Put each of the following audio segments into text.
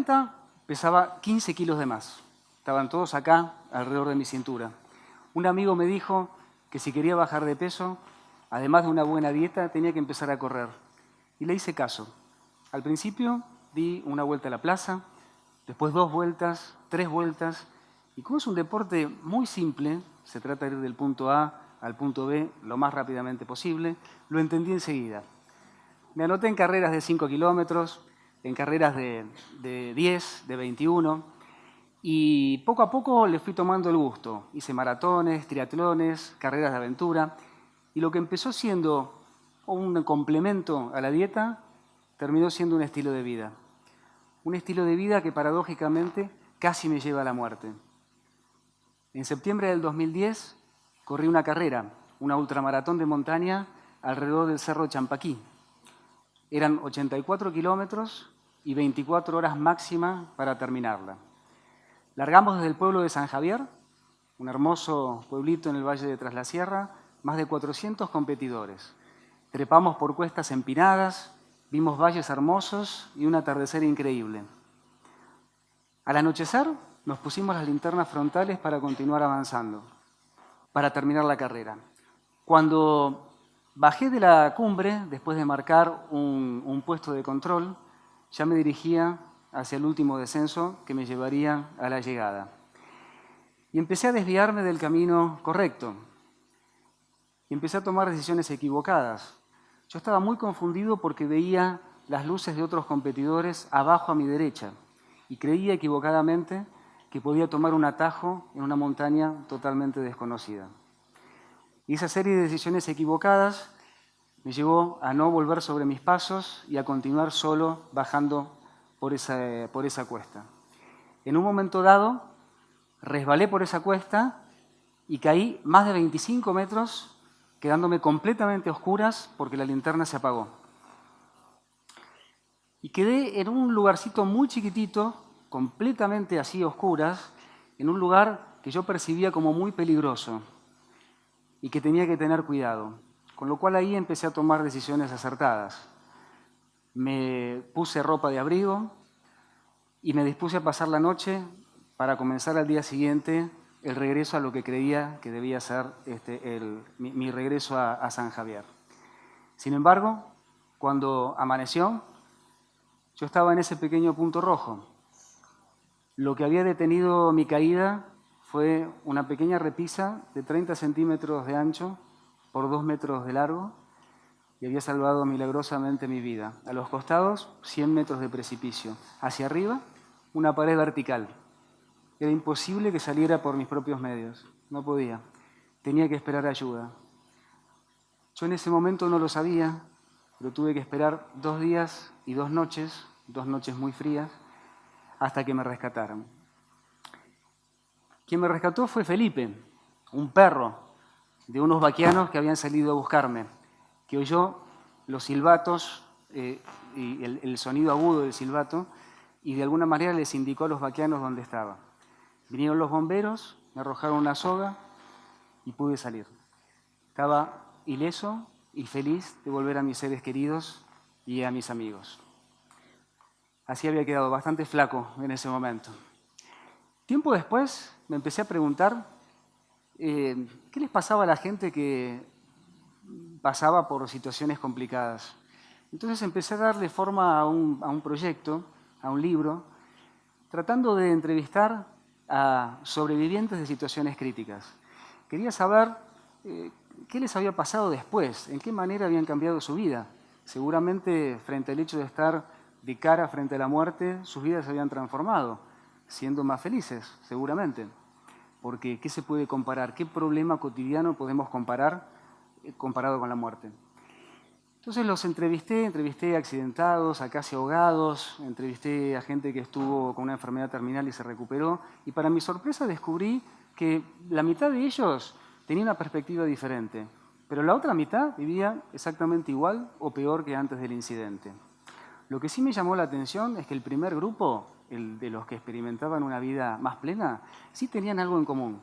40 pesaba 15 kilos de más. Estaban todos acá, alrededor de mi cintura. Un amigo me dijo que si quería bajar de peso, además de una buena dieta, tenía que empezar a correr. Y le hice caso. Al principio di una vuelta a la plaza, después 2 vueltas, 3 vueltas, y como es un deporte muy simple, se trata de ir del punto A al punto B lo más rápidamente posible, lo entendí enseguida. Me anoté en carreras de 5 kilómetros, en carreras de 10, de 21, y poco a poco le fui tomando el gusto. Hice maratones, triatlones, carreras de aventura, y lo que empezó siendo un complemento a la dieta, terminó siendo un estilo de vida. Un estilo de vida que paradójicamente casi me lleva a la muerte. En septiembre del 2010 corrí una carrera, una ultramaratón de montaña alrededor del Cerro Champaquí. Eran 84 kilómetros y 24 horas máxima para terminarla. Largamos desde el pueblo de San Javier, un hermoso pueblito en el Valle de Tras la Sierra, más de 400 competidores. Trepamos por cuestas empinadas, vimos valles hermosos y un atardecer increíble. Al anochecer nos pusimos las linternas frontales para continuar avanzando, para terminar la carrera. Cuando bajé de la cumbre, después de marcar un puesto de control, ya me dirigía hacia el último descenso que me llevaría a la llegada. Y empecé a desviarme del camino correcto. Y empecé a tomar decisiones equivocadas. Yo estaba muy confundido porque veía las luces de otros competidores abajo a mi derecha y creía equivocadamente que podía tomar un atajo en una montaña totalmente desconocida. Y esa serie de decisiones equivocadas me llevó a no volver sobre mis pasos y a continuar solo bajando por esa cuesta. En un momento dado, resbalé por esa cuesta y caí más de 25 metros, quedándome completamente a oscuras porque la linterna se apagó. Y quedé en un lugarcito muy chiquitito, completamente así a oscuras, en un lugar que yo percibía como muy peligroso y que tenía que tener cuidado. Con lo cual ahí empecé a tomar decisiones acertadas. Me puse ropa de abrigo y me dispuse a pasar la noche para comenzar al día siguiente el regreso a lo que creía que debía ser mi regreso a San Javier. Sin embargo, cuando amaneció, yo estaba en ese pequeño punto rojo. Lo que había detenido mi caída fue una pequeña repisa de 30 centímetros de ancho por 2 metros de largo y había salvado milagrosamente mi vida. A los costados, 100 metros de precipicio. Hacia arriba, una pared vertical. Era imposible que saliera por mis propios medios. No podía. Tenía que esperar ayuda. Yo en ese momento no lo sabía, pero tuve que esperar 2 días y 2 noches muy frías, hasta que me rescataron. Quien me rescató fue Felipe, un perro de unos vaquianos que habían salido a buscarme, que oyó los silbatos y el sonido agudo del silbato y de alguna manera les indicó a los vaquianos dónde estaba. Vinieron los bomberos, me arrojaron una soga y pude salir. Estaba ileso y feliz de volver a mis seres queridos y a mis amigos. Así había quedado bastante flaco en ese momento. Tiempo después me empecé a preguntar qué les pasaba a la gente que pasaba por situaciones complicadas. Entonces empecé a darle forma a un proyecto, a un libro, tratando de entrevistar a sobrevivientes de situaciones críticas. Quería saber qué les había pasado después, en qué manera habían cambiado su vida. Seguramente frente al hecho de estar de cara frente a la muerte, sus vidas se habían transformado, siendo más felices, seguramente. Porque ¿qué se puede comparar? ¿Qué problema cotidiano podemos comparar comparado con la muerte? Entonces los entrevisté a accidentados, a casi ahogados, entrevisté a gente que estuvo con una enfermedad terminal y se recuperó, y para mi sorpresa descubrí que la mitad de ellos tenía una perspectiva diferente, pero la otra mitad vivía exactamente igual o peor que antes del incidente. Lo que sí me llamó la atención es que el primer grupo, el de los que experimentaban una vida más plena, sí tenían algo en común.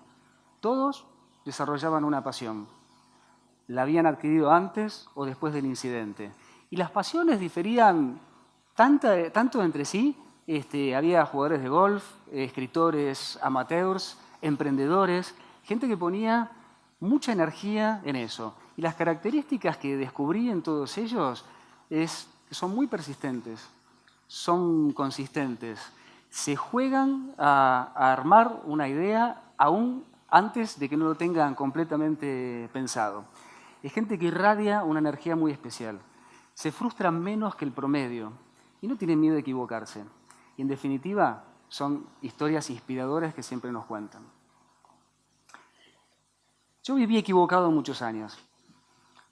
Todos desarrollaban una pasión. La habían adquirido antes o después del incidente. Y las pasiones diferían tanto entre sí Había jugadores de golf, escritores amateurs, emprendedores, gente que ponía mucha energía en eso. Y las características que descubrí en todos ellos son muy persistentes, son consistentes. Se juegan a armar una idea aún antes de que no lo tengan completamente pensado. Es gente que irradia una energía muy especial. Se frustran menos que el promedio y no tienen miedo de equivocarse. Y en definitiva, son historias inspiradoras que siempre nos cuentan. Yo viví equivocado muchos años.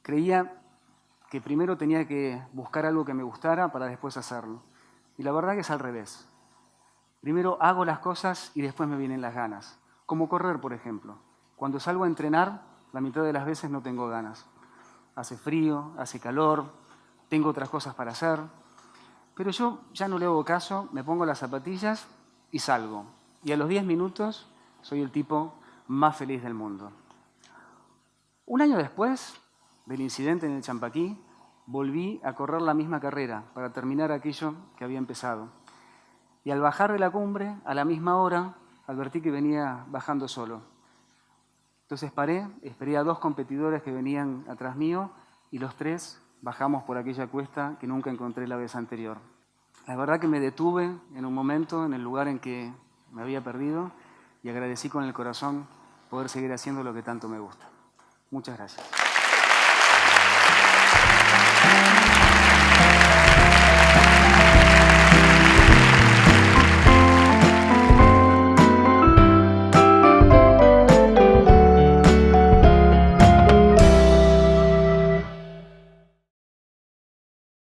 Creía que primero tenía que buscar algo que me gustara para después hacerlo. Y la verdad que es al revés. Primero hago las cosas y después me vienen las ganas. Como correr, por ejemplo. Cuando salgo a entrenar, la mitad de las veces no tengo ganas. Hace frío, hace calor, tengo otras cosas para hacer. Pero yo ya no le hago caso, me pongo las zapatillas y salgo. Y a los 10 minutos soy el tipo más feliz del mundo. Un año después del incidente en el Champaquí, volví a correr la misma carrera para terminar aquello que había empezado. Y al bajar de la cumbre, a la misma hora, advertí que venía bajando solo. Entonces paré, esperé a 2 competidores que venían atrás mío y los 3 bajamos por aquella cuesta que nunca encontré la vez anterior. La verdad que me detuve en un momento en el lugar en que me había perdido y agradecí con el corazón poder seguir haciendo lo que tanto me gusta. Muchas gracias.